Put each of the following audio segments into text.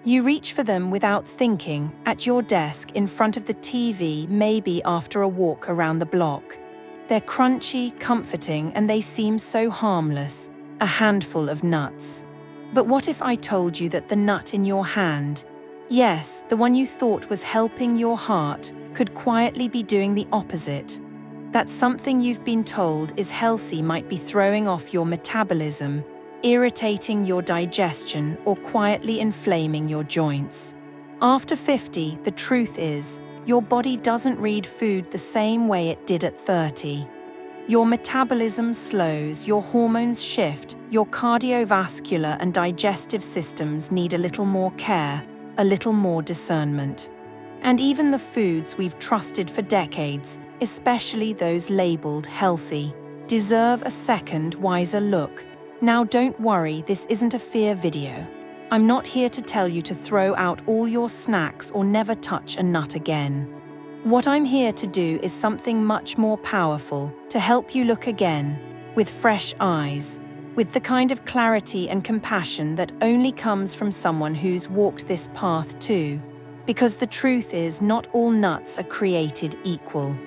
You reach for them without thinking, at your desk in front of the TV, maybe after a walk around the block. They're crunchy, comforting, and they seem so harmless, a handful of nuts. But what if I told you that the nut in your hand, yes, the one you thought was helping your heart, could quietly be doing the opposite? That something you've been told is healthy might be throwing off your metabolism, irritating your digestion, or quietly inflaming your joints. After 50, the truth is, your body doesn't read food the same way it did at 30. Your metabolism slows, your hormones shift, your cardiovascular and digestive systems need a little more care, a little more discernment. And even the foods we've trusted for decades, especially those labeled healthy, deserve a second, wiser look. Now don't worry, this isn't a fear video. I'm not here to tell you to throw out all your snacks or never touch a nut again. What I'm here to do is something much more powerful, to help you look again, with fresh eyes, with the kind of clarity and compassion that only comes from someone who's walked this path too. Because the truth is, not all nuts are created equal.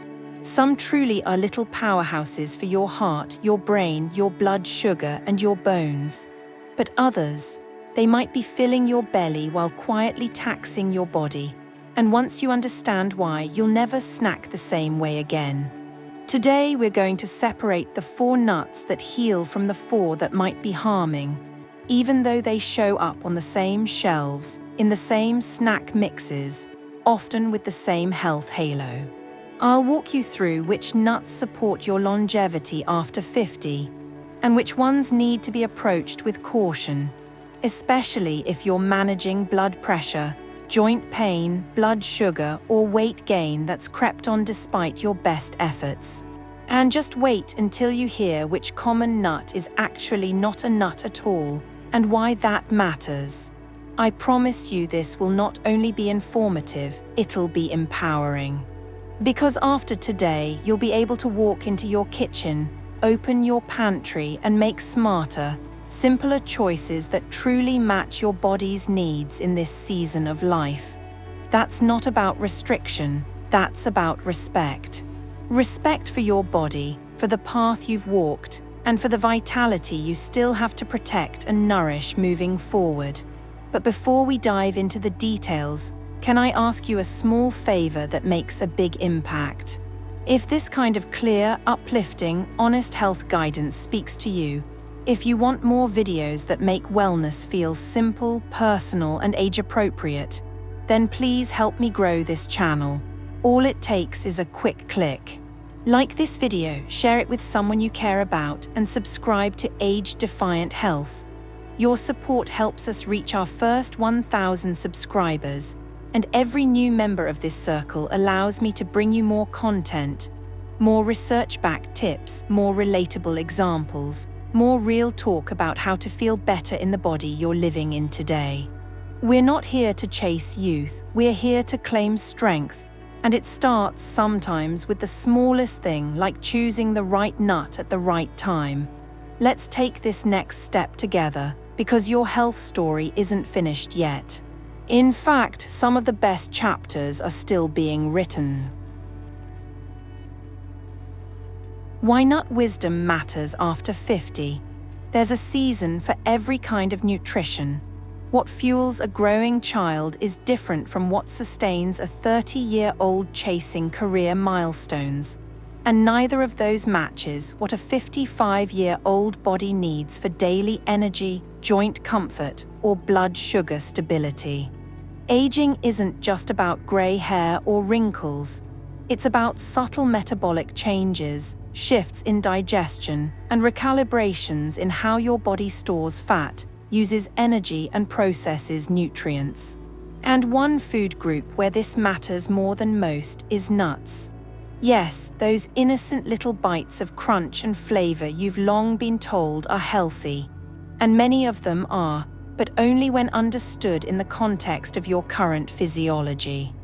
Some truly are little powerhouses for your heart, your brain, your blood sugar, and your bones. But others, they might be filling your belly while quietly taxing your body. And once you understand why, you'll never snack the same way again. Today, we're going to separate the 4 nuts that heal from the 4 that might be harming, even though they show up on the same shelves, in the same snack mixes, often with the same health halo. I'll walk you through which nuts support your longevity after 50, and which ones need to be approached with caution, especially if you're managing blood pressure, joint pain, blood sugar, or weight gain that's crept on despite your best efforts. And just wait until you hear which common nut is actually not a nut at all, and why that matters. I promise you this will not only be informative, it'll be empowering. Because after today, you'll be able to walk into your kitchen, open your pantry, and make smarter, simpler choices that truly match your body's needs in this season of life. That's not about restriction, that's about respect. Respect for your body, for the path you've walked, and for the vitality you still have to protect and nourish moving forward. But before we dive into the details, can I ask you a small favor that makes a big impact? If this kind of clear, uplifting, honest health guidance speaks to you, if you want more videos that make wellness feel simple, personal, and age-appropriate, then please help me grow this channel. All it takes is a quick click. Like this video, share it with someone you care about, and subscribe to Age Defiant Health. Your support helps us reach our first 1,000 subscribers, and every new member of this circle allows me to bring you more content, more research-backed tips, more relatable examples, more real talk about how to feel better in the body you're living in today. We're not here to chase youth, we're here to claim strength, and it starts sometimes with the smallest thing, like choosing the right nut at the right time. Let's take this next step together, because your health story isn't finished yet. In fact, some of the best chapters are still being written. Why nut wisdom matters after 50. There's a season for every kind of nutrition. What fuels a growing child is different from what sustains a 30-year-old chasing career milestones. And neither of those matches what a 55-year-old body needs for daily energy, joint comfort, or blood sugar stability. Aging isn't just about gray hair or wrinkles. It's about subtle metabolic changes, shifts in digestion, and recalibrations in how your body stores fat, uses energy, and processes nutrients. And one food group where this matters more than most is nuts. Yes, those innocent little bites of crunch and flavor you've long been told are healthy. And many of them are, but only when understood in the context of your current physiology.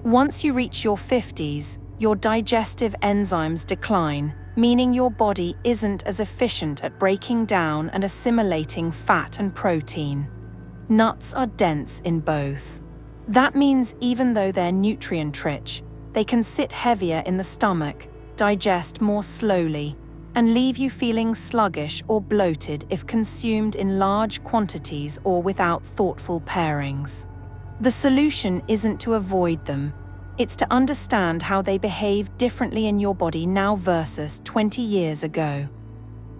Once you reach your 50s, your digestive enzymes decline, meaning your body isn't as efficient at breaking down and assimilating fat and protein. Nuts are dense in both. That means even though they're nutrient-rich, they can sit heavier in the stomach, digest more slowly, and leave you feeling sluggish or bloated if consumed in large quantities or without thoughtful pairings. The solution isn't to avoid them. It's to understand how they behave differently in your body now versus 20 years ago.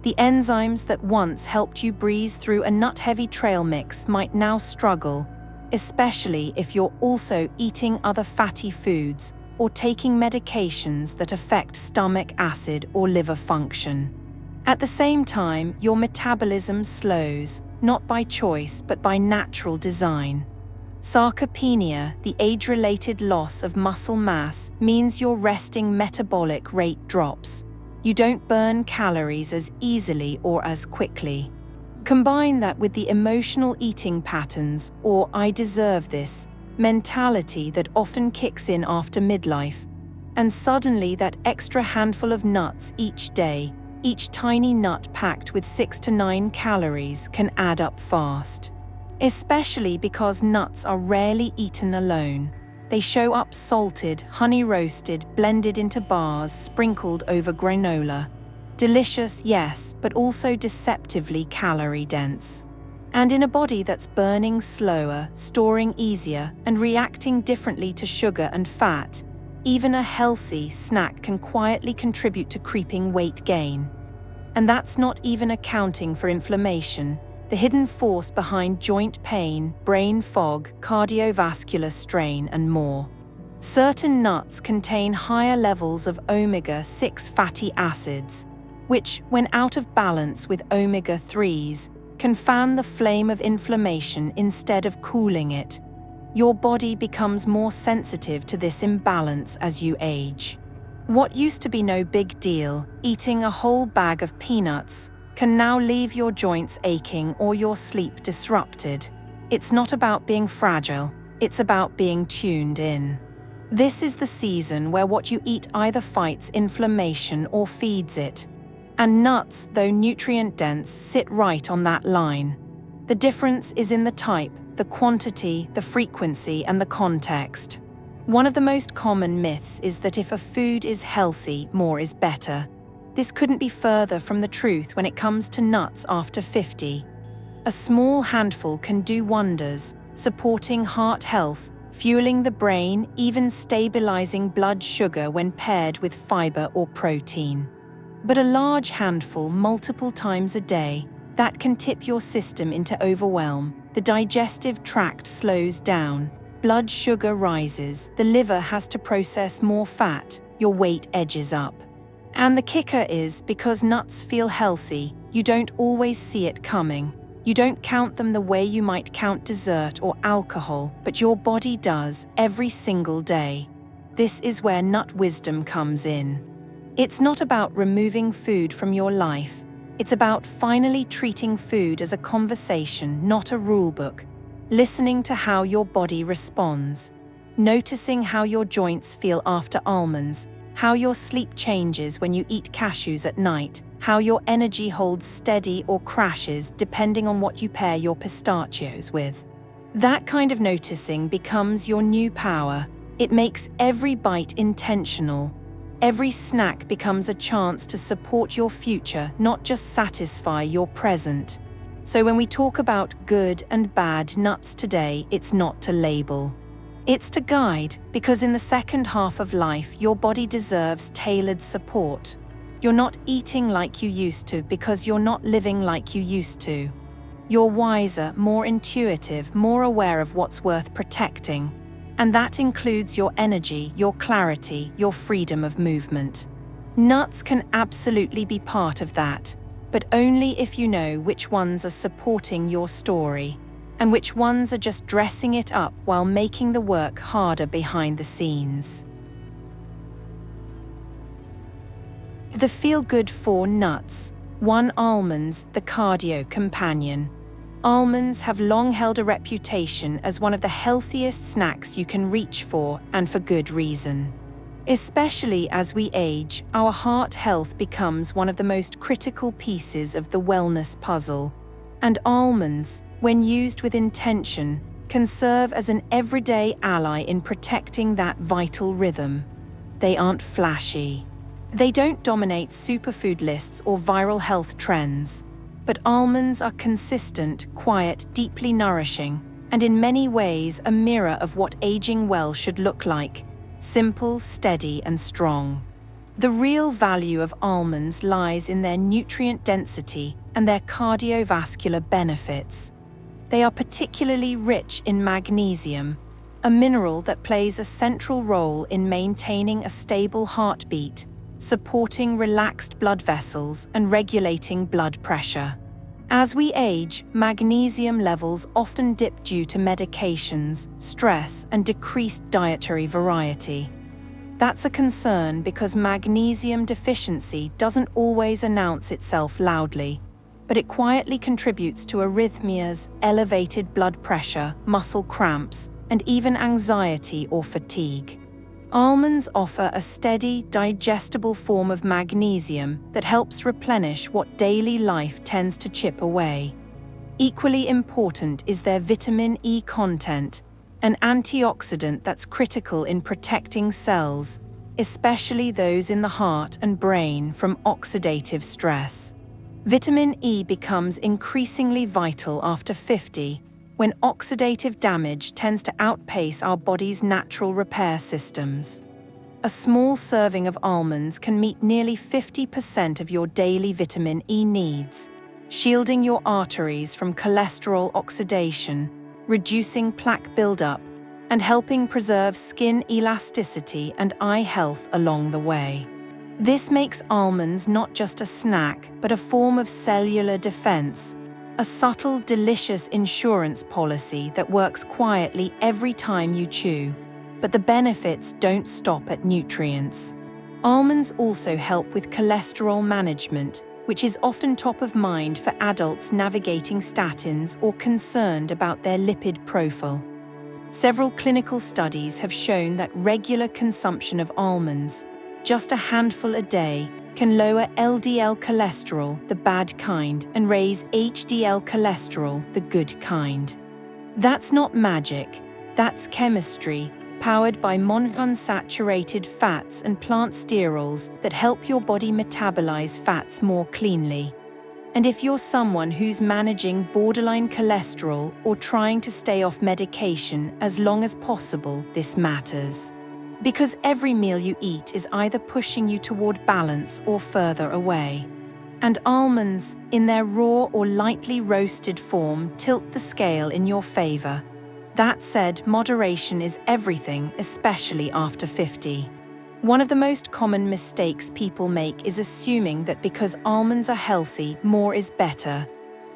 The enzymes that once helped you breeze through a nut-heavy trail mix might now struggle, especially if you're also eating other fatty foods or taking medications that affect stomach acid or liver function. At the same time, your metabolism slows, not by choice but by natural design. Sarcopenia, the age-related loss of muscle mass, means your resting metabolic rate drops. You don't burn calories as easily or as quickly. Combine that with the emotional eating patterns, or "I deserve this" mentality that often kicks in after midlife, and suddenly that extra handful of nuts each day, each tiny nut packed with 6 to 9 calories, can add up fast. Especially because nuts are rarely eaten alone. They show up salted, honey-roasted, blended into bars, sprinkled over granola. Delicious, yes, but also deceptively calorie-dense. And in a body that's burning slower, storing easier, and reacting differently to sugar and fat, even a healthy snack can quietly contribute to creeping weight gain. And that's not even accounting for inflammation, the hidden force behind joint pain, brain fog, cardiovascular strain, and more. Certain nuts contain higher levels of omega-6 fatty acids, which, when out of balance with omega-3s, can fan the flame of inflammation instead of cooling it. Your body becomes more sensitive to this imbalance as you age. What used to be no big deal, eating a whole bag of peanuts, can now leave your joints aching or your sleep disrupted. It's not about being fragile, it's about being tuned in. This is the season where what you eat either fights inflammation or feeds it. And nuts, though nutrient-dense, sit right on that line. The difference is in the type, the quantity, the frequency, and the context. One of the most common myths is that if a food is healthy, more is better. This couldn't be further from the truth when it comes to nuts after 50. A small handful can do wonders, supporting heart health, fueling the brain, even stabilizing blood sugar when paired with fiber or protein. But a large handful multiple times a day, that can tip your system into overwhelm. The digestive tract slows down, blood sugar rises, the liver has to process more fat, your weight edges up. And the kicker is, because nuts feel healthy, you don't always see it coming. You don't count them the way you might count dessert or alcohol, but your body does every single day. This is where nut wisdom comes in. It's not about removing food from your life. It's about finally treating food as a conversation, not a rulebook. Listening to how your body responds. Noticing how your joints feel after almonds, how your sleep changes when you eat cashews at night, how your energy holds steady or crashes depending on what you pair your pistachios with. That kind of noticing becomes your new power. It makes every bite intentional. Every snack becomes a chance to support your future, not just satisfy your present. So when we talk about good and bad nuts today, it's not to label. It's to guide, because in the second half of life, your body deserves tailored support. You're not eating like you used to because you're not living like you used to. You're wiser, more intuitive, more aware of what's worth protecting. And that includes your energy, your clarity, your freedom of movement. Nuts can absolutely be part of that, but only if you know which ones are supporting your story, and which ones are just dressing it up while making the work harder behind the scenes. The feel-good 4 nuts. 1. Almonds, the cardio companion. Almonds have long held a reputation as one of the healthiest snacks you can reach for, and for good reason. Especially as we age, our heart health becomes one of the most critical pieces of the wellness puzzle. And almonds, when used with intention, can serve as an everyday ally in protecting that vital rhythm. They aren't flashy. They don't dominate superfood lists or viral health trends. But almonds are consistent, quiet, deeply nourishing, and in many ways a mirror of what aging well should look like: simple, steady, and strong. The real value of almonds lies in their nutrient density and their cardiovascular benefits. They are particularly rich in magnesium, a mineral that plays a central role in maintaining a stable heartbeat, supporting relaxed blood vessels, and regulating blood pressure. As we age, magnesium levels often dip due to medications, stress, and decreased dietary variety. That's a concern because magnesium deficiency doesn't always announce itself loudly, but it quietly contributes to arrhythmias, elevated blood pressure, muscle cramps, and even anxiety or fatigue. Almonds offer a steady, digestible form of magnesium that helps replenish what daily life tends to chip away. Equally important is their vitamin E content, an antioxidant that's critical in protecting cells, especially those in the heart and brain, from oxidative stress. Vitamin E becomes increasingly vital after 50, when oxidative damage tends to outpace our body's natural repair systems. A small serving of almonds can meet nearly 50% of your daily vitamin E needs, shielding your arteries from cholesterol oxidation, reducing plaque buildup, and helping preserve skin elasticity and eye health along the way. This makes almonds not just a snack, but a form of cellular defense, a subtle, delicious insurance policy that works quietly every time you chew. But the benefits don't stop at nutrients. Almonds also help with cholesterol management, which is often top of mind for adults navigating statins or concerned about their lipid profile. Several clinical studies have shown that regular consumption of almonds, just a handful a day, can lower LDL cholesterol, the bad kind, and raise HDL cholesterol, the good kind. That's not magic, that's chemistry, powered by monounsaturated fats and plant sterols that help your body metabolize fats more cleanly. And if you're someone who's managing borderline cholesterol or trying to stay off medication as long as possible, this matters. Because every meal you eat is either pushing you toward balance or further away. And almonds, in their raw or lightly roasted form, tilt the scale in your favor. That said, moderation is everything, especially after 50. One of the most common mistakes people make is assuming that because almonds are healthy, more is better.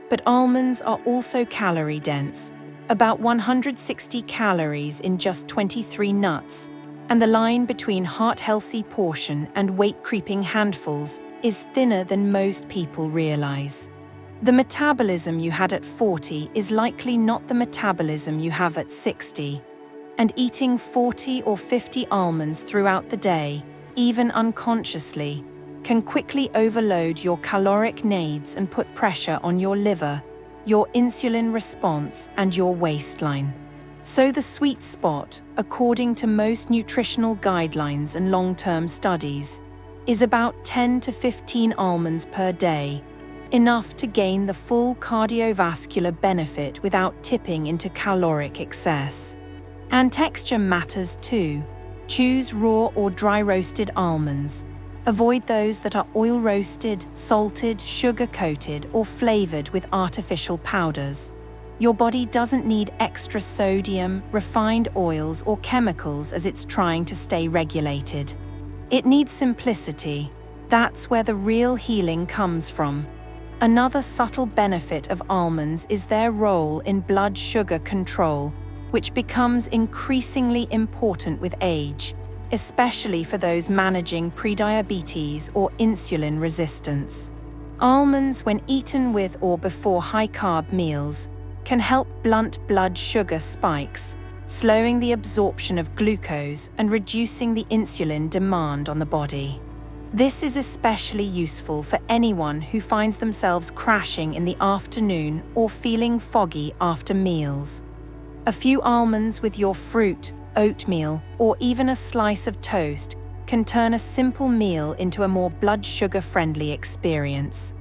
But almonds are also calorie-dense, about 160 calories in just 23 nuts, and the line between heart-healthy portion and weight-creeping handfuls is thinner than most people realize. The metabolism you had at 40 is likely not the metabolism you have at 60, and eating 40 or 50 almonds throughout the day, even unconsciously, can quickly overload your caloric needs and put pressure on your liver, your insulin response, and your waistline. So the sweet spot, according to most nutritional guidelines and long-term studies, is about 10 to 15 almonds per day, enough to gain the full cardiovascular benefit without tipping into caloric excess. And texture matters too. Choose raw or dry-roasted almonds. Avoid those that are oil-roasted, salted, sugar-coated, or flavored with artificial powders. Your body doesn't need extra sodium, refined oils, or chemicals as it's trying to stay regulated. It needs simplicity. That's where the real healing comes from. Another subtle benefit of almonds is their role in blood sugar control, which becomes increasingly important with age, especially for those managing prediabetes or insulin resistance. Almonds, when eaten with or before high-carb meals, can help blunt blood sugar spikes, slowing the absorption of glucose and reducing the insulin demand on the body. This is especially useful for anyone who finds themselves crashing in the afternoon or feeling foggy after meals. A few almonds with your fruit, oatmeal, or even a slice of toast can turn a simple meal into a more blood sugar-friendly experience.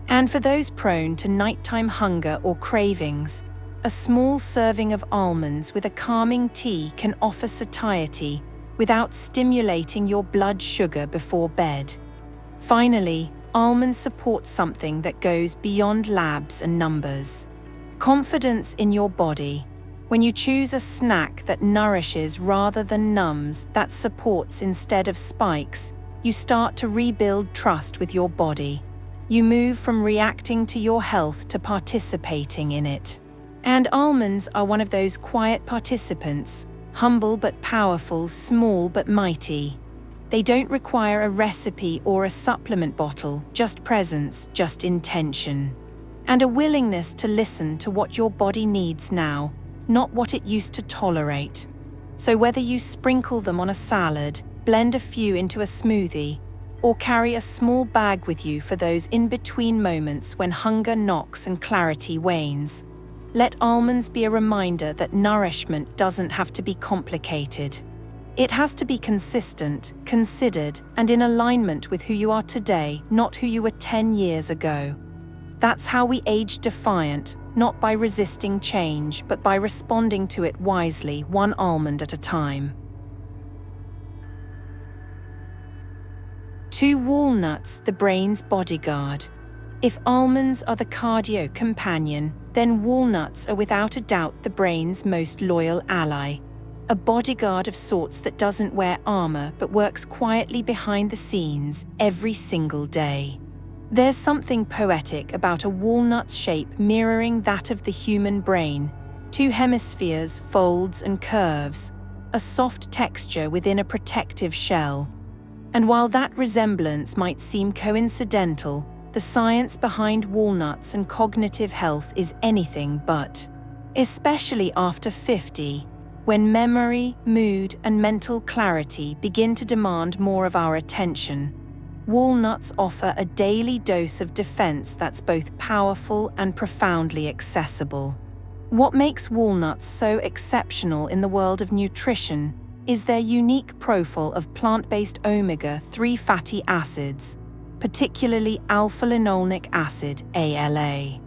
And for those prone to nighttime hunger or cravings, a small serving of almonds with a calming tea can offer satiety without stimulating your blood sugar before bed. Finally, almonds support something that goes beyond labs and numbers. Confidence in your body. When you choose a snack that nourishes rather than numbs, that supports instead of spikes, you start to rebuild trust with your body. You move from reacting to your health to participating in it. And almonds are one of those quiet participants, humble but powerful, small but mighty. They don't require a recipe or a supplement bottle, just presence, just intention. And a willingness to listen to what your body needs now, not what it used to tolerate. So whether you sprinkle them on a salad, blend a few into a smoothie, or carry a small bag with you for those in-between moments when hunger knocks and clarity wanes, let almonds be a reminder that nourishment doesn't have to be complicated. It has to be consistent, considered, and in alignment with who you are today, not who you were 10 years ago. That's how we age defiant, not by resisting change, but by responding to it wisely, one almond at a time. 2 walnuts, the brain's bodyguard. If almonds are the cardio companion, then walnuts are without a doubt the brain's most loyal ally. A bodyguard of sorts that doesn't wear armor but works quietly behind the scenes every single day. There's something poetic about a walnut's shape mirroring that of the human brain. 2 hemispheres, folds and curves, a soft texture within a protective shell. And while that resemblance might seem coincidental, the science behind walnuts and cognitive health is anything but. Especially after 50, when memory, mood, and mental clarity begin to demand more of our attention, walnuts offer a daily dose of defense that's both powerful and profoundly accessible. What makes walnuts so exceptional in the world of nutrition is their unique profile of plant-based omega-3 fatty acids, particularly alpha-linolenic acid, ALA.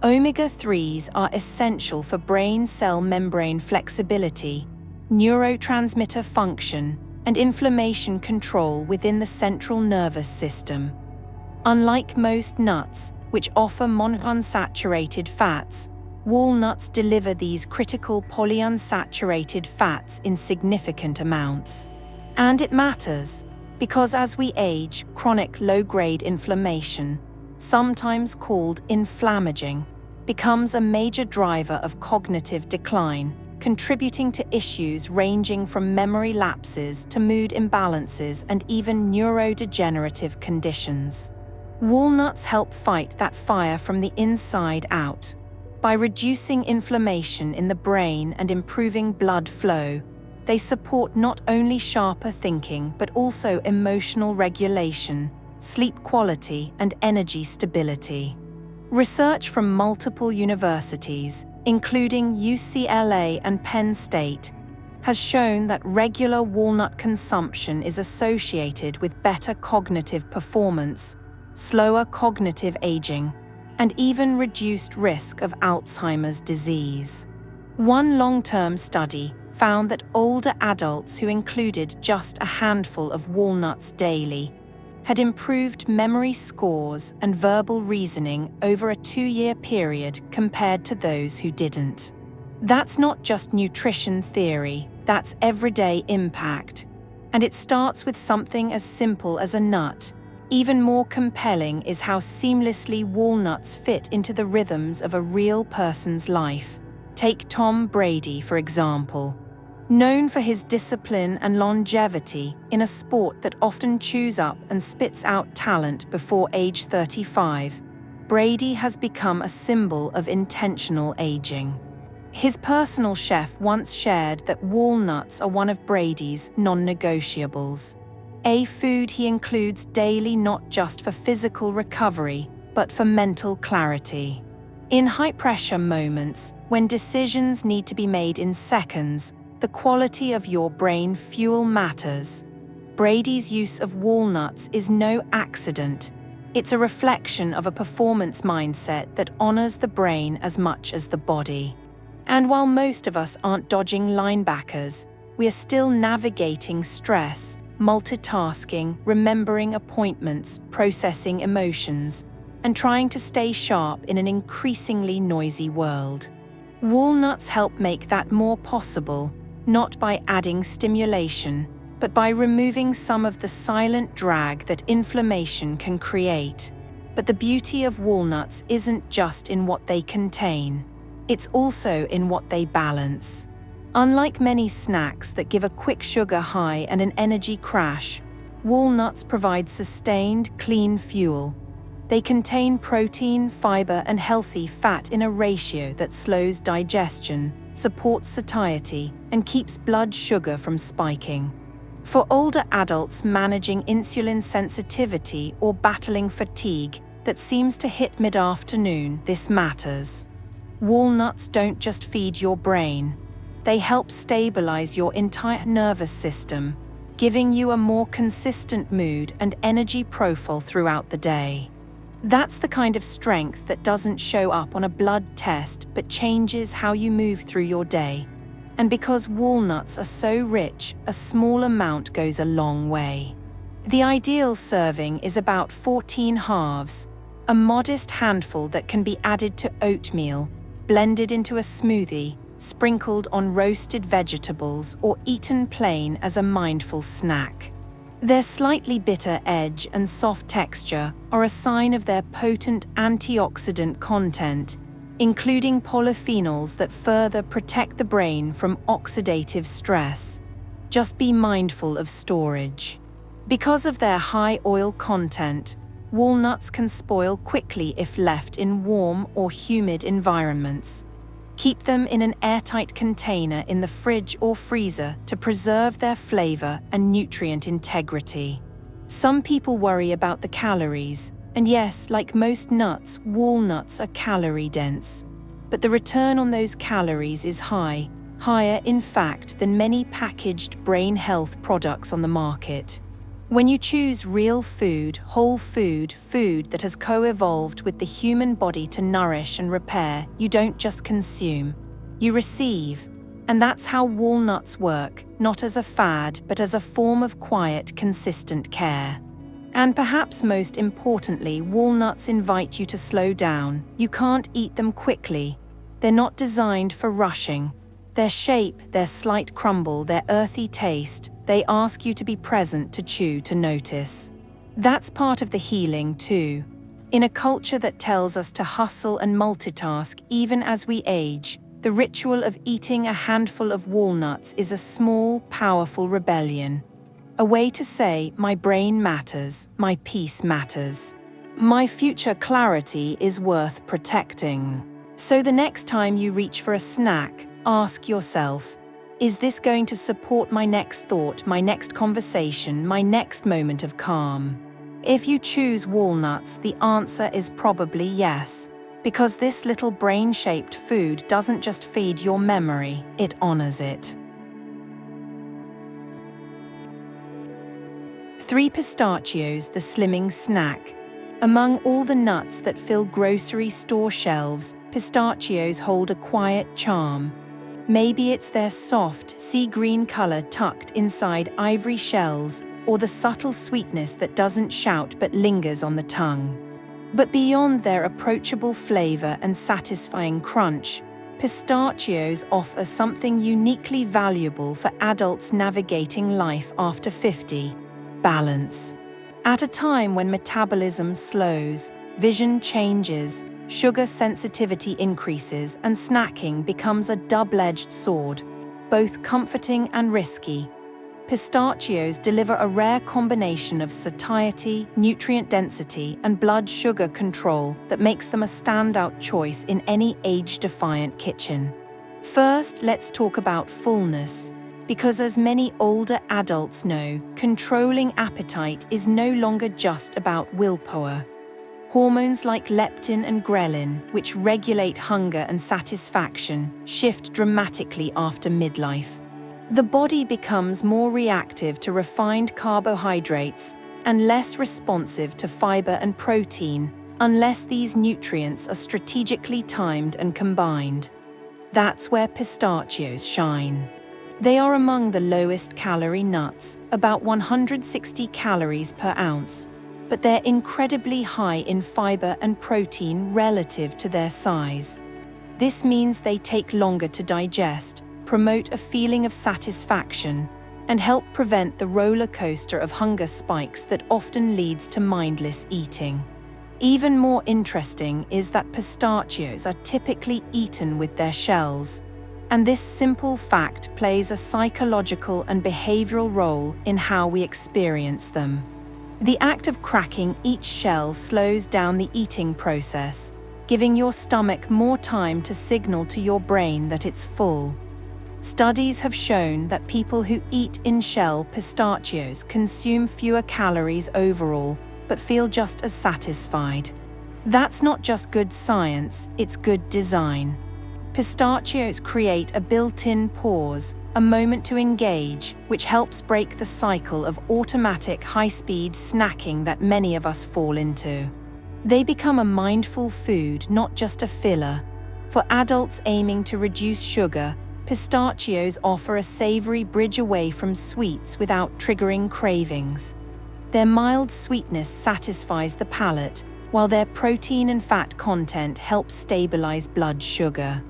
Omega-3s are essential for brain cell membrane flexibility, neurotransmitter function, and inflammation control within the central nervous system. Unlike most nuts, which offer monounsaturated fats, walnuts deliver these critical polyunsaturated fats in significant amounts. And it matters, because as we age, chronic low-grade inflammation, sometimes called inflammaging, becomes a major driver of cognitive decline, contributing to issues ranging from memory lapses to mood imbalances and even neurodegenerative conditions. Walnuts help fight that fire from the inside out. By reducing inflammation in the brain and improving blood flow, they support not only sharper thinking but also emotional regulation, sleep quality, and energy stability. Research from multiple universities, including UCLA and Penn State, has shown that regular walnut consumption is associated with better cognitive performance, slower cognitive aging, and even reduced risk of Alzheimer's disease. One long-term study found that older adults who included just a handful of walnuts daily had improved memory scores and verbal reasoning over a 2-year period compared to those who didn't. That's not just nutrition theory, that's everyday impact. And it starts with something as simple as a nut. Even more compelling is how seamlessly walnuts fit into the rhythms of a real person's life. Take Tom Brady, for example. Known for his discipline and longevity in a sport that often chews up and spits out talent before age 35, Brady has become a symbol of intentional aging. His personal chef once shared that walnuts are one of Brady's non-negotiables. A food he includes daily not just for physical recovery, but for mental clarity. In high-pressure moments, when decisions need to be made in seconds, the quality of your brain fuel matters. Brady's use of walnuts is no accident. It's a reflection of a performance mindset that honors the brain as much as the body. And while most of us aren't dodging linebackers, we are still navigating stress, multitasking, remembering appointments, processing emotions, and trying to stay sharp in an increasingly noisy world. Walnuts help make that more possible, not by adding stimulation, but by removing some of the silent drag that inflammation can create. But the beauty of walnuts isn't just in what they contain. It's also in what they balance. Unlike many snacks that give a quick sugar high and an energy crash, walnuts provide sustained, clean fuel. They contain protein, fiber, and healthy fat in a ratio that slows digestion, supports satiety, and keeps blood sugar from spiking. For older adults managing insulin sensitivity or battling fatigue that seems to hit mid-afternoon, this matters. Walnuts don't just feed your brain. They help stabilize your entire nervous system, giving you a more consistent mood and energy profile throughout the day. That's the kind of strength that doesn't show up on a blood test but changes how you move through your day. And because walnuts are so rich, a small amount goes a long way. The ideal serving is about 14 halves, a modest handful that can be added to oatmeal, blended into a smoothie, sprinkled on roasted vegetables, or eaten plain as a mindful snack. Their slightly bitter edge and soft texture are a sign of their potent antioxidant content, including polyphenols that further protect the brain from oxidative stress. Just be mindful of storage. Because of their high oil content, walnuts can spoil quickly if left in warm or humid environments. Keep them in an airtight container in the fridge or freezer to preserve their flavor and nutrient integrity. Some people worry about the calories, and yes, like most nuts, walnuts are calorie-dense. But the return on those calories is high, higher in fact than many packaged brain health products on the market. When you choose real food, whole food, food that has co-evolved with the human body to nourish and repair, you don't just consume, you receive. And that's how walnuts work, not as a fad, but as a form of quiet, consistent care. And perhaps most importantly, walnuts invite you to slow down. You can't eat them quickly. They're not designed for rushing. Their shape, their slight crumble, their earthy taste, they ask you to be present, to chew, to notice. That's part of the healing too. In a culture that tells us to hustle and multitask even as we age, the ritual of eating a handful of walnuts is a small, powerful rebellion. A way to say, my brain matters, my peace matters. My future clarity is worth protecting. So the next time you reach for a snack, ask yourself, is this going to support my next thought, my next conversation, my next moment of calm? If you choose walnuts, the answer is probably yes, because this little brain-shaped food doesn't just feed your memory, it honors it. 3 pistachios, the slimming snack. Among all the nuts that fill grocery store shelves, pistachios hold a quiet charm. Maybe it's their soft, sea green color tucked inside ivory shells, or the subtle sweetness that doesn't shout but lingers on the tongue. But beyond their approachable flavor and satisfying crunch, pistachios offer something uniquely valuable for adults navigating life after 50: balance. At a time when metabolism slows, vision changes, sugar sensitivity increases, and snacking becomes a double-edged sword, both comforting and risky, pistachios deliver a rare combination of satiety, nutrient density, and blood sugar control that makes them a standout choice in any age-defiant kitchen. First, let's talk about fullness. Because as many older adults know, controlling appetite is no longer just about willpower. Hormones like leptin and ghrelin, which regulate hunger and satisfaction, shift dramatically after midlife. The body becomes more reactive to refined carbohydrates and less responsive to fiber and protein, unless these nutrients are strategically timed and combined. That's where pistachios shine. They are among the lowest calorie nuts, about 160 calories per ounce, but they're incredibly high in fiber and protein relative to their size. This means they take longer to digest, promote a feeling of satisfaction, and help prevent the roller coaster of hunger spikes that often leads to mindless eating. Even more interesting is that pistachios are typically eaten with their shells, and this simple fact plays a psychological and behavioral role in how we experience them. The act of cracking each shell slows down the eating process, giving your stomach more time to signal to your brain that it's full. Studies have shown that people who eat in-shell pistachios consume fewer calories overall, but feel just as satisfied. That's not just good science, it's good design. Pistachios create a built-in pause, a moment to engage, which helps break the cycle of automatic high-speed snacking that many of us fall into. They become a mindful food, not just a filler. For adults aiming to reduce sugar, pistachios offer a savory bridge away from sweets without triggering cravings. Their mild sweetness satisfies the palate, while their protein and fat content helps stabilize blood sugar.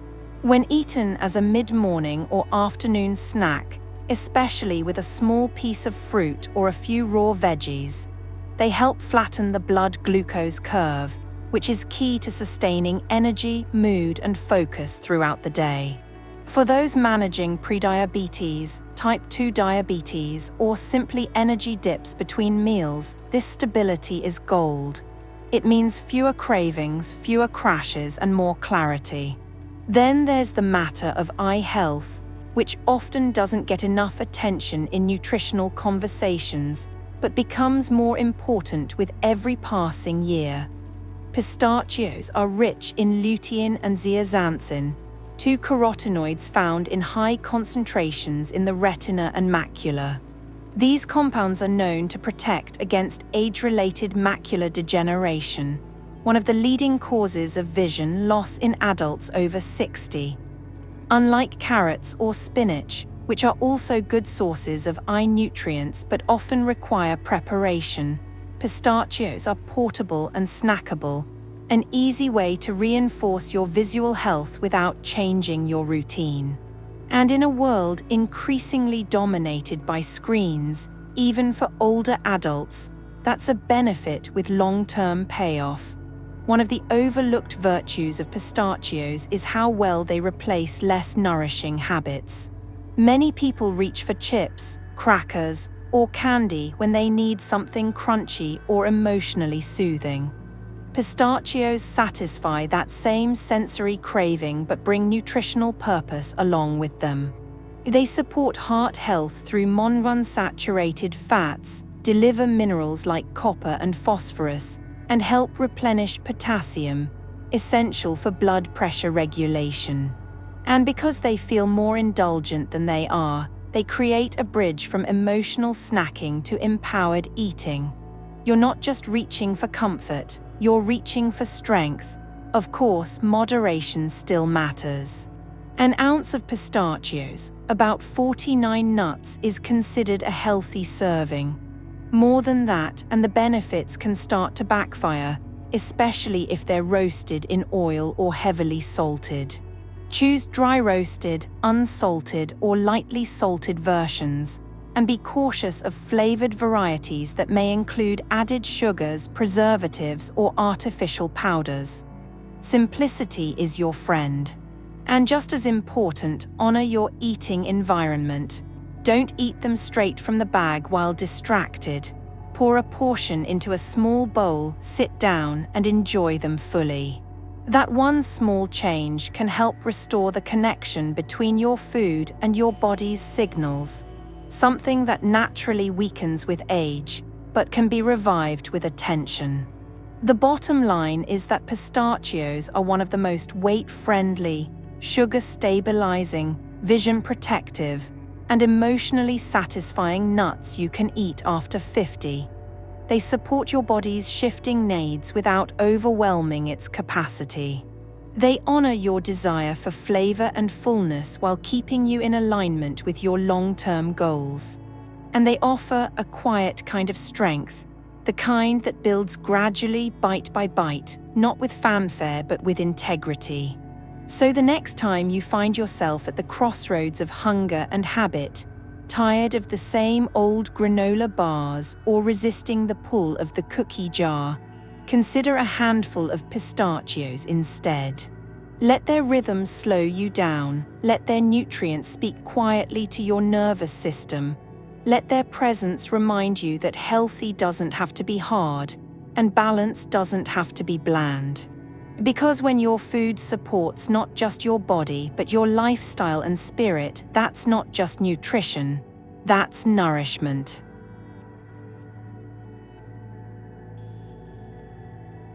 When eaten as a mid-morning or afternoon snack, especially with a small piece of fruit or a few raw veggies, they help flatten the blood glucose curve, which is key to sustaining energy, mood, and focus throughout the day. For those managing prediabetes, type 2 diabetes, or simply energy dips between meals, this stability is gold. It means fewer cravings, fewer crashes, and more clarity. Then there's the matter of eye health, which often doesn't get enough attention in nutritional conversations, but becomes more important with every passing year. Pistachios are rich in lutein and zeaxanthin, two carotenoids found in high concentrations in the retina and macula. These compounds are known to protect against age-related macular degeneration, one of the leading causes of vision loss in adults over 60. Unlike carrots or spinach, which are also good sources of eye nutrients but often require preparation, pistachios are portable and snackable, an easy way to reinforce your visual health without changing your routine. And in a world increasingly dominated by screens, even for older adults, that's a benefit with long-term payoff. One of the overlooked virtues of pistachios is how well they replace less nourishing habits. Many people reach for chips, crackers, or candy when they need something crunchy or emotionally soothing. Pistachios satisfy that same sensory craving but bring nutritional purpose along with them. They support heart health through monounsaturated fats, deliver minerals like copper and phosphorus, and help replenish potassium, essential for blood pressure regulation. And because they feel more indulgent than they are, they create a bridge from emotional snacking to empowered eating. You're not just reaching for comfort, you're reaching for strength. Of course, moderation still matters. An ounce of pistachios, about 49 nuts, is considered a healthy serving. More than that, and the benefits can start to backfire, especially if they're roasted in oil or heavily salted. Choose dry roasted, unsalted, or lightly salted versions, and be cautious of flavored varieties that may include added sugars, preservatives, or artificial powders. Simplicity is your friend. And just as important, honor your eating environment. Don't eat them straight from the bag while distracted. Pour a portion into a small bowl, sit down, and enjoy them fully. That one small change can help restore the connection between your food and your body's signals, something that naturally weakens with age, but can be revived with attention. The bottom line is that pistachios are one of the most weight-friendly, sugar-stabilizing, vision-protective, and emotionally satisfying nuts you can eat after 50. They support your body's shifting needs without overwhelming its capacity. They honor your desire for flavor and fullness while keeping you in alignment with your long-term goals. And they offer a quiet kind of strength, the kind that builds gradually, bite by bite, not with fanfare but with integrity. So the next time you find yourself at the crossroads of hunger and habit, tired of the same old granola bars or resisting the pull of the cookie jar, consider a handful of pistachios instead. Let their rhythm slow you down, let their nutrients speak quietly to your nervous system. Let their presence remind you that healthy doesn't have to be hard, and balance doesn't have to be bland. Because when your food supports not just your body, but your lifestyle and spirit, that's not just nutrition, that's nourishment.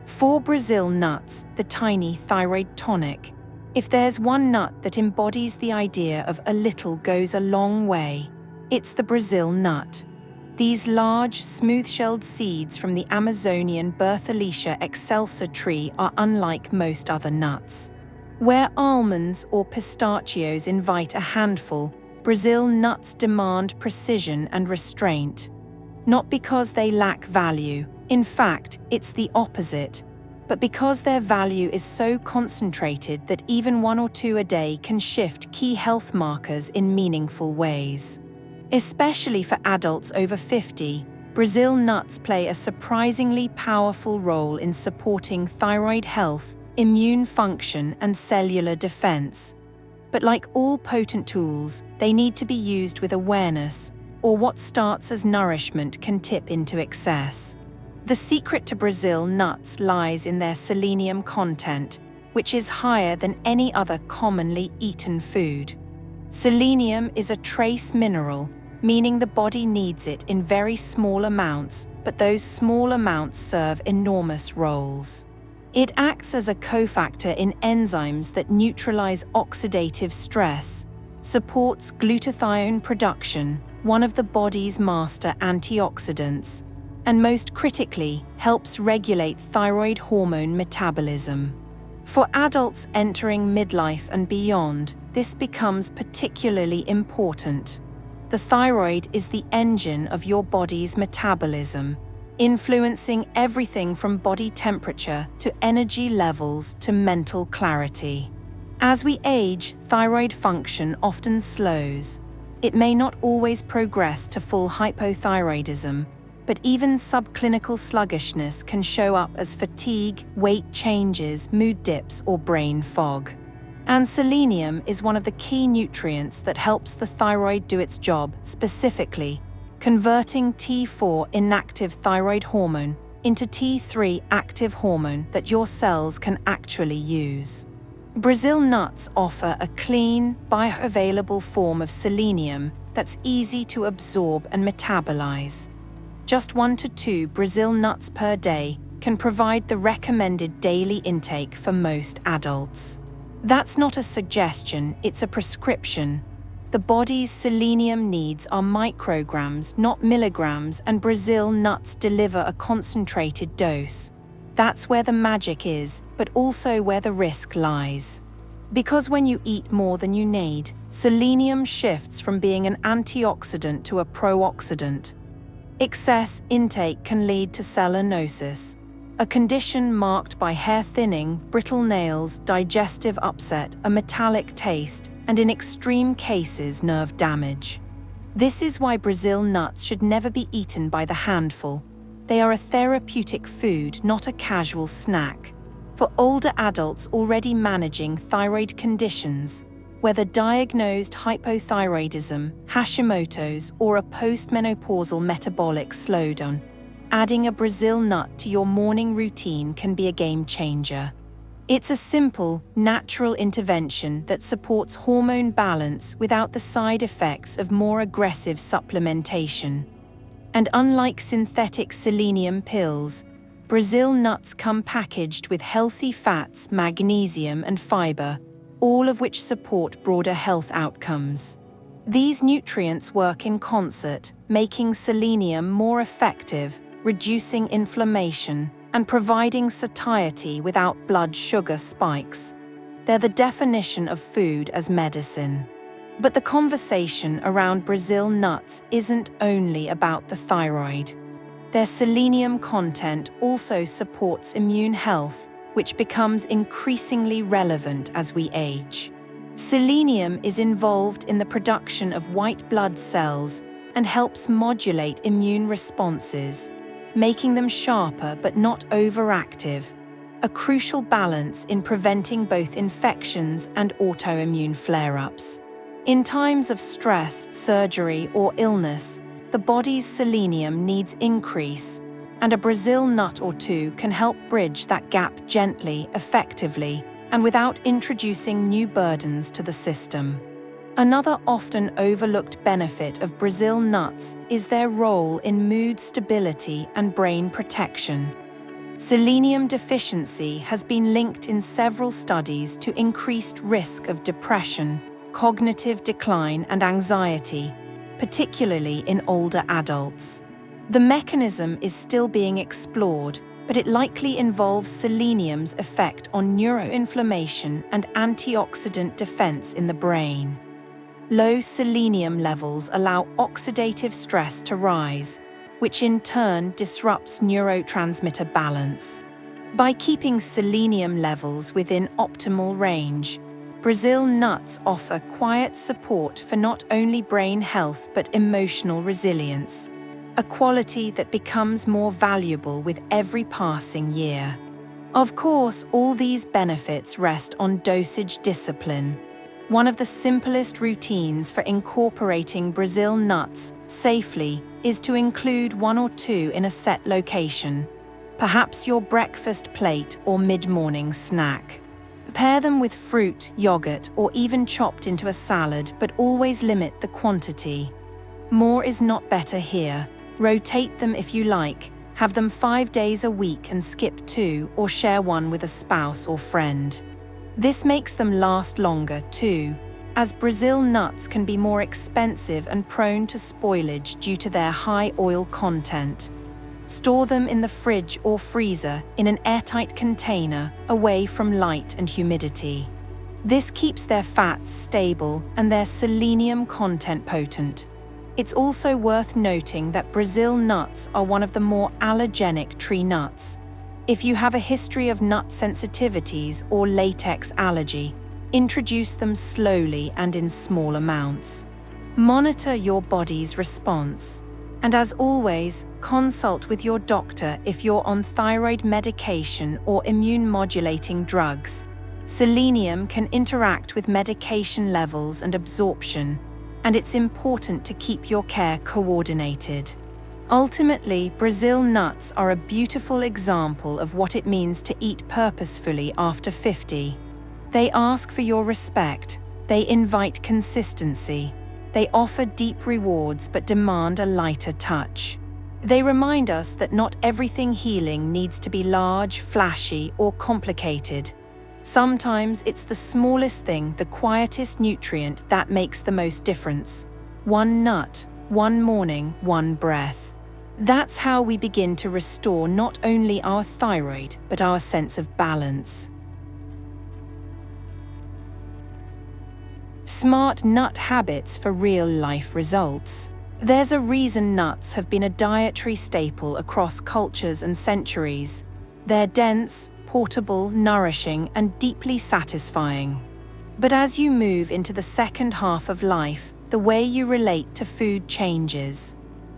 4 Brazil nuts, the tiny thyroid tonic. If there's one nut that embodies the idea of a little goes a long way, it's the Brazil nut. These large, smooth-shelled seeds from the Amazonian Bertholletia excelsa tree are unlike most other nuts. Where almonds or pistachios invite a handful, Brazil nuts demand precision and restraint. Not because they lack value, in fact, it's the opposite, but because their value is so concentrated that even 1 or 2 a day can shift key health markers in meaningful ways. Especially for adults over 50, Brazil nuts play a surprisingly powerful role in supporting thyroid health, immune function, and cellular defense. But like all potent tools, they need to be used with awareness, or what starts as nourishment can tip into excess. The secret to Brazil nuts lies in their selenium content, which is higher than any other commonly eaten food. Selenium is a trace mineral, meaning the body needs it in very small amounts, but those small amounts serve enormous roles. It acts as a cofactor in enzymes that neutralize oxidative stress, supports glutathione production, one of the body's master antioxidants, and most critically, helps regulate thyroid hormone metabolism. For adults entering midlife and beyond, this becomes particularly important. The thyroid is the engine of your body's metabolism, influencing everything from body temperature to energy levels to mental clarity. As we age, thyroid function often slows. It may not always progress to full hypothyroidism, but even subclinical sluggishness can show up as fatigue, weight changes, mood dips, or brain fog. And selenium is one of the key nutrients that helps the thyroid do its job, specifically converting T4 inactive thyroid hormone into T3 active hormone that your cells can actually use. Brazil nuts offer a clean, bioavailable form of selenium that's easy to absorb and metabolize. Just 1 to 2 Brazil nuts per day can provide the recommended daily intake for most adults. That's not a suggestion, it's a prescription. The body's selenium needs are micrograms, not milligrams, and Brazil nuts deliver a concentrated dose. That's where the magic is, but also where the risk lies. Because when you eat more than you need, selenium shifts from being an antioxidant to a pro-oxidant. Excess intake can lead to selenosis, a condition marked by hair thinning, brittle nails, digestive upset, a metallic taste, and in extreme cases, nerve damage. This is why Brazil nuts should never be eaten by the handful. They are a therapeutic food, not a casual snack. For older adults already managing thyroid conditions, whether diagnosed hypothyroidism, Hashimoto's, or a postmenopausal metabolic slowdown, adding a Brazil nut to your morning routine can be a game changer. It's a simple, natural intervention that supports hormone balance without the side effects of more aggressive supplementation. And unlike synthetic selenium pills, Brazil nuts come packaged with healthy fats, magnesium, and fiber, all of which support broader health outcomes. These nutrients work in concert, making selenium more effective, reducing inflammation, and providing satiety without blood sugar spikes. They're the definition of food as medicine. But the conversation around Brazil nuts isn't only about the thyroid. Their selenium content also supports immune health, which becomes increasingly relevant as we age. Selenium is involved in the production of white blood cells and helps modulate immune responses, making them sharper but not overactive, a crucial balance in preventing both infections and autoimmune flare-ups. In times of stress, surgery, or illness, the body's selenium needs increase, and a Brazil nut or two can help bridge that gap gently, effectively, and without introducing new burdens to the system. Another often overlooked benefit of Brazil nuts is their role in mood stability and brain protection. Selenium deficiency has been linked in several studies to increased risk of depression, cognitive decline, and anxiety, particularly in older adults. The mechanism is still being explored, but it likely involves selenium's effect on neuroinflammation and antioxidant defense in the brain. Low selenium levels allow oxidative stress to rise, which in turn disrupts neurotransmitter balance. By keeping selenium levels within optimal range, Brazil nuts offer quiet support for not only brain health but emotional resilience, a quality that becomes more valuable with every passing year. Of course, all these benefits rest on dosage discipline. One of the simplest routines for incorporating Brazil nuts safely is to include 1 or 2 in a set location, perhaps your breakfast plate or mid-morning snack. Pair them with fruit, yogurt, or even chopped into a salad, but always limit the quantity. More is not better here. Rotate them if you like, have them 5 days a week and skip 2 or share one with a spouse or friend. This makes them last longer too, as Brazil nuts can be more expensive and prone to spoilage due to their high oil content. Store them in the fridge or freezer in an airtight container away from light and humidity. This keeps their fats stable and their selenium content potent. It's also worth noting that Brazil nuts are one of the more allergenic tree nuts. If you have a history of nut sensitivities or latex allergy, introduce them slowly and in small amounts. Monitor your body's response. And as always, consult with your doctor if you're on thyroid medication or immune-modulating drugs. Selenium can interact with medication levels and absorption, and it's important to keep your care coordinated. Ultimately, Brazil nuts are a beautiful example of what it means to eat purposefully after 50. They ask for your respect, they invite consistency, they offer deep rewards but demand a lighter touch. They remind us that not everything healing needs to be large, flashy, or complicated. Sometimes it's the smallest thing, the quietest nutrient that makes the most difference. One nut, one morning, one breath. That's how we begin to restore not only our thyroid, but our sense of balance. Smart nut habits for real-life results. There's a reason nuts have been a dietary staple across cultures and centuries. They're dense, portable, nourishing, and deeply satisfying. But as you move into the second half of life, the way you relate to food changes.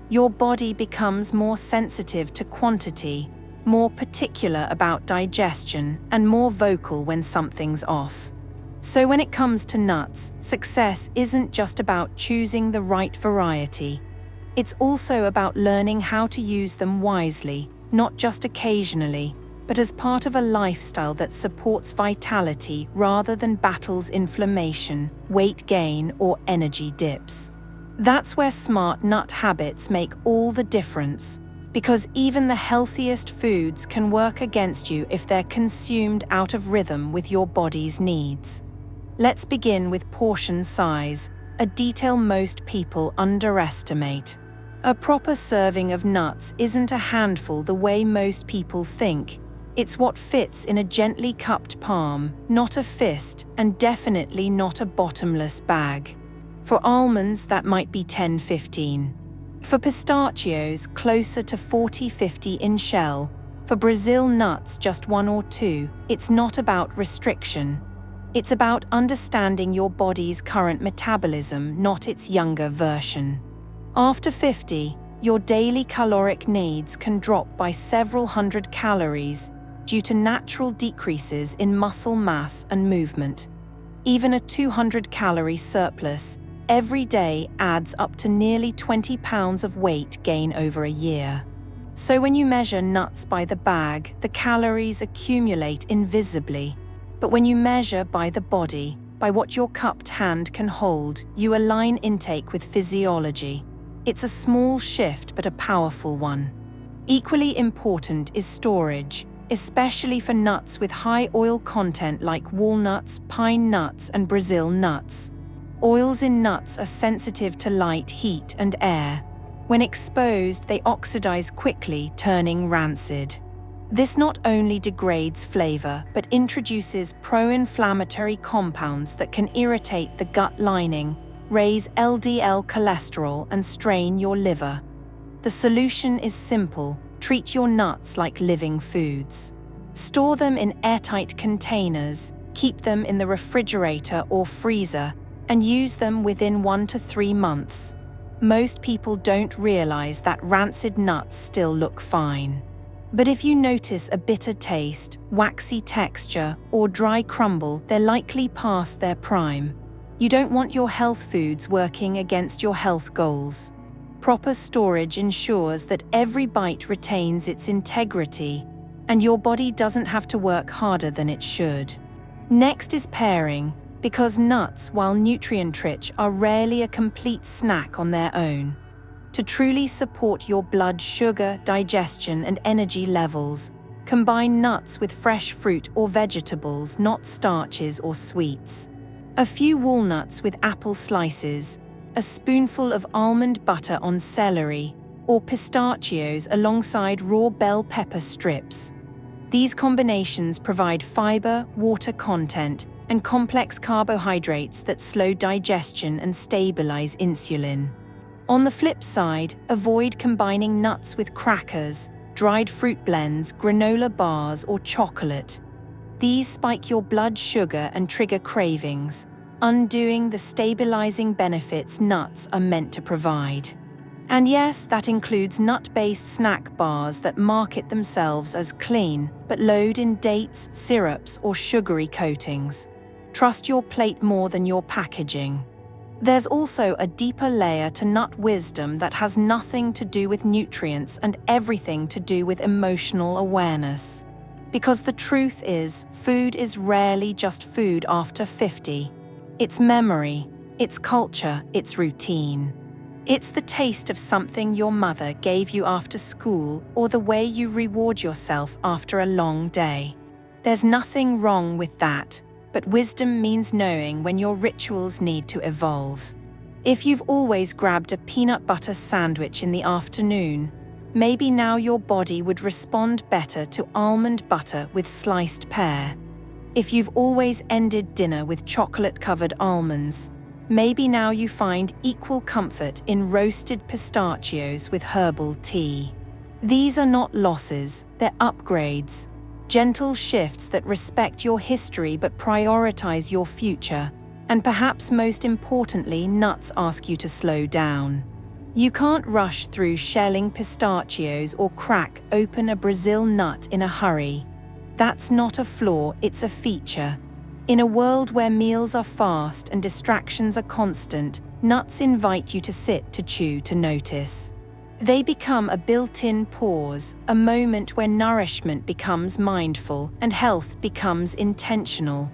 Your body becomes more sensitive to quantity, more particular about digestion, and more vocal when something's off. So when it comes to nuts, success isn't just about choosing the right variety. It's also about learning how to use them wisely, not just occasionally, but as part of a lifestyle that supports vitality rather than battles inflammation, weight gain, or energy dips. That's where smart nut habits make all the difference, because even the healthiest foods can work against you if they're consumed out of rhythm with your body's needs. Let's begin with portion size, a detail most people underestimate. A proper serving of nuts isn't a handful the way most people think. It's what fits in a gently cupped palm, not a fist, and definitely not a bottomless bag. For almonds, that might be 10-15. For pistachios, closer to 40-50 in shell. For Brazil nuts, just 1 or 2. It's not about restriction. It's about understanding your body's current metabolism, not its younger version. After 50, your daily caloric needs can drop by several hundred calories due to natural decreases in muscle mass and movement. Even a 200-calorie surplus every day adds up to nearly 20 pounds of weight gain over a year. So when you measure nuts by the bag, the calories accumulate invisibly. But when you measure by the body, by what your cupped hand can hold, you align intake with physiology. It's a small shift, but a powerful one. Equally important is storage, especially for nuts with high oil content like walnuts, pine nuts, and Brazil nuts. Oils in nuts are sensitive to light, heat, and air. When exposed, they oxidize quickly, turning rancid. This not only degrades flavor, but introduces pro-inflammatory compounds that can irritate the gut lining, raise LDL cholesterol, and strain your liver. The solution is simple: treat your nuts like living foods. Store them in airtight containers, keep them in the refrigerator or freezer, and use them within 1 to 3 months. Most people don't realize that rancid nuts still look fine. But if you notice a bitter taste, waxy texture, or dry crumble, they're likely past their prime. You don't want your health foods working against your health goals. Proper storage ensures that every bite retains its integrity, and your body doesn't have to work harder than it should. Next is pairing, because nuts, while nutrient-rich, are rarely a complete snack on their own. To truly support your blood sugar, digestion, and energy levels, combine nuts with fresh fruit or vegetables, not starches or sweets. A few walnuts with apple slices, a spoonful of almond butter on celery, or pistachios alongside raw bell pepper strips. These combinations provide fiber, water content, and complex carbohydrates that slow digestion and stabilize insulin. On the flip side, avoid combining nuts with crackers, dried fruit blends, granola bars, or chocolate. These spike your blood sugar and trigger cravings, undoing the stabilizing benefits nuts are meant to provide. And yes, that includes nut-based snack bars that market themselves as clean, but load in dates, syrups, or sugary coatings. Trust your plate more than your packaging. There's also a deeper layer to nut wisdom that has nothing to do with nutrients and everything to do with emotional awareness. Because the truth is, food is rarely just food after 50. It's memory, it's culture, it's routine. It's the taste of something your mother gave you after school, or the way you reward yourself after a long day. There's nothing wrong with that. But wisdom means knowing when your rituals need to evolve. If you've always grabbed a peanut butter sandwich in the afternoon, maybe now your body would respond better to almond butter with sliced pear. If you've always ended dinner with chocolate-covered almonds, maybe now you find equal comfort in roasted pistachios with herbal tea. These are not losses, they're upgrades. Gentle shifts that respect your history but prioritize your future. And perhaps most importantly, nuts ask you to slow down. You can't rush through shelling pistachios or crack open a Brazil nut in a hurry. That's not a flaw, it's a feature. In a world where meals are fast and distractions are constant, nuts invite you to sit, to chew, to notice. They become a built-in pause, a moment where nourishment becomes mindful and health becomes intentional.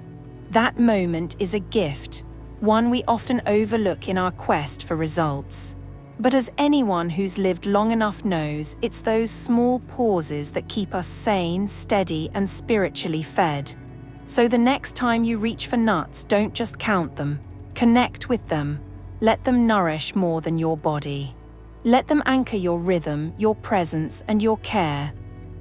That moment is a gift, one we often overlook in our quest for results. But as anyone who's lived long enough knows, it's those small pauses that keep us sane, steady, and spiritually fed. So the next time you reach for nuts, don't just count them. Connect with them. Let them nourish more than your body. Let them anchor your rhythm, your presence, and your care.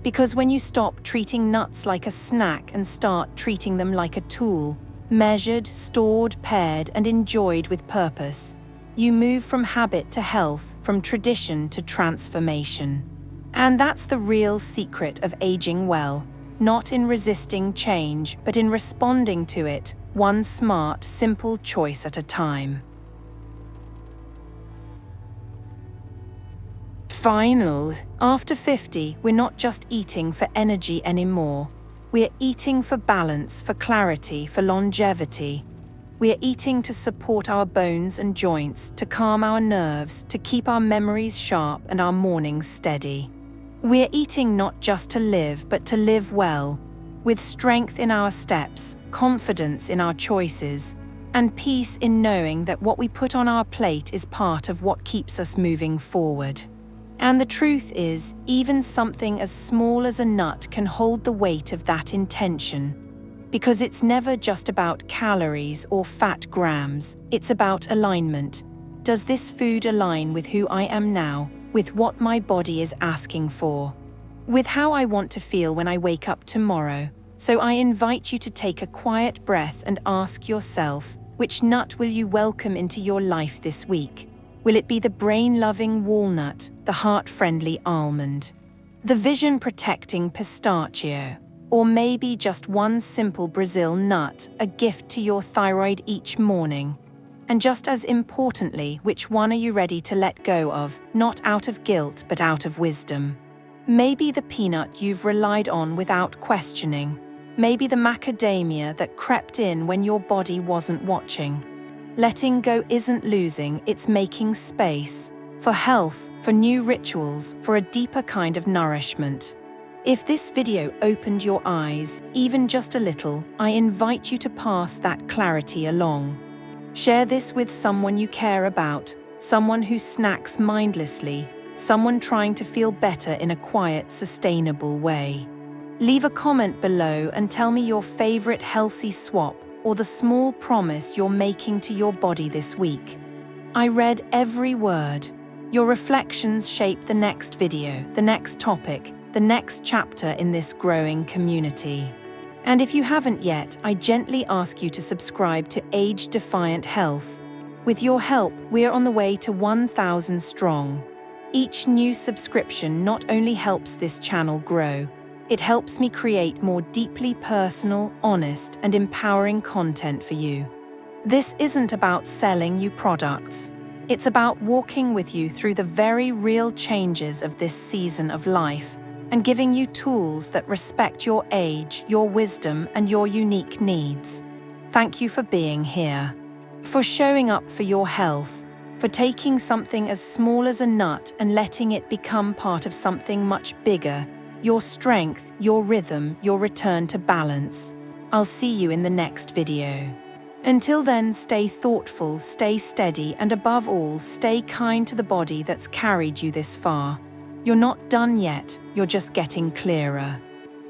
Because when you stop treating nuts like a snack and start treating them like a tool, measured, stored, paired, and enjoyed with purpose, you move from habit to health, from tradition to transformation. And that's the real secret of aging well, not in resisting change, but in responding to it, one smart, simple choice at a time. After 50, we're not just eating for energy anymore. We're eating for balance, for clarity, for longevity. We're eating to support our bones and joints, to calm our nerves, to keep our memories sharp and our mornings steady. We're eating not just to live, but to live well, with strength in our steps, confidence in our choices, and peace in knowing that what we put on our plate is part of what keeps us moving forward. And the truth is, even something as small as a nut can hold the weight of that intention. Because it's never just about calories or fat grams, it's about alignment. Does this food align with who I am now, with what my body is asking for, with how I want to feel when I wake up tomorrow? So I invite you to take a quiet breath and ask yourself, which nut will you welcome into your life this week? Will it be the brain-loving walnut, the heart-friendly almond, the vision-protecting pistachio, or maybe just one simple Brazil nut, a gift to your thyroid each morning? And just as importantly, which one are you ready to let go of, not out of guilt but out of wisdom? Maybe the peanut you've relied on without questioning. Maybe the macadamia that crept in when your body wasn't watching. Letting go isn't losing, it's making space for health, for new rituals, for a deeper kind of nourishment. If this video opened your eyes, even just a little, I invite you to pass that clarity along. Share this with someone you care about, someone who snacks mindlessly, someone trying to feel better in a quiet, sustainable way. Leave a comment below and tell me your favorite healthy swap or the small promise you're making to your body this week. I read every word. Your reflections shape the next video, the next topic, the next chapter in this growing community. And if you haven't yet, I gently ask you to subscribe to Age Defiant Health. With your help, we're on the way to 1,000 strong. Each new subscription not only helps this channel grow, it helps me create more deeply personal, honest, and empowering content for you. This isn't about selling you products. It's about walking with you through the very real changes of this season of life and giving you tools that respect your age, your wisdom, and your unique needs. Thank you for being here, for showing up for your health, for taking something as small as a nut and letting it become part of something much bigger. Your strength, your rhythm, your return to balance. I'll see you in the next video. Until then, stay thoughtful, stay steady, and above all, stay kind to the body that's carried you this far. You're not done yet, you're just getting clearer.